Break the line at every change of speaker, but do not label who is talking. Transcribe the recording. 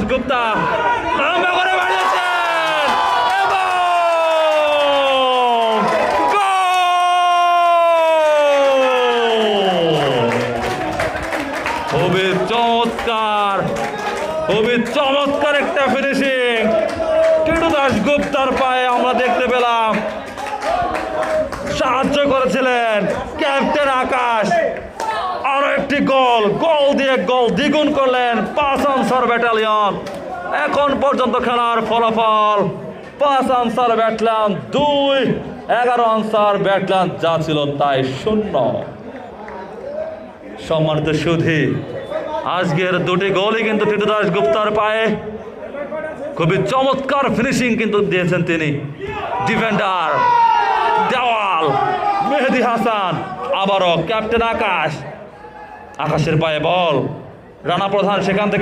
দাশগুপ্তা লম্বা করে বাড়িয়েছেন এবং খুবই চমৎকার, খুবই চমৎকার একটা ফিনিশিং টিটু দাশগুপ্তার পায়ে আমরা দেখতে পেলাম। সাহায্য করেছিলেন ক্যাপ্টেন আকাশ। আরো একটি গোল দিয়ে গোল দ্বিগুণ করলেন 5 আনসার ব্যাটালিয়ন। এখন পর্যন্ত খেলার ফলাফল 5 আনসার ব্যাটালিয়ন 2, 11 আনসার ব্যাটালিয়ন যা ছিল তাই 0। সম্মানিত সুধী, আজকের দুটি গোলই কিন্তু টিটু দাশগুপ্তার পায়ে। খুবই চমৎকার ফিনিশিং কিন্তু দিয়েছেন তিনি। ডিফেন্ডার দেওয়াল মেহেদী হাসান, আবারও ক্যাপ্টেন আকাশের পায়ে বল। রানা প্রধান সেখান থেকে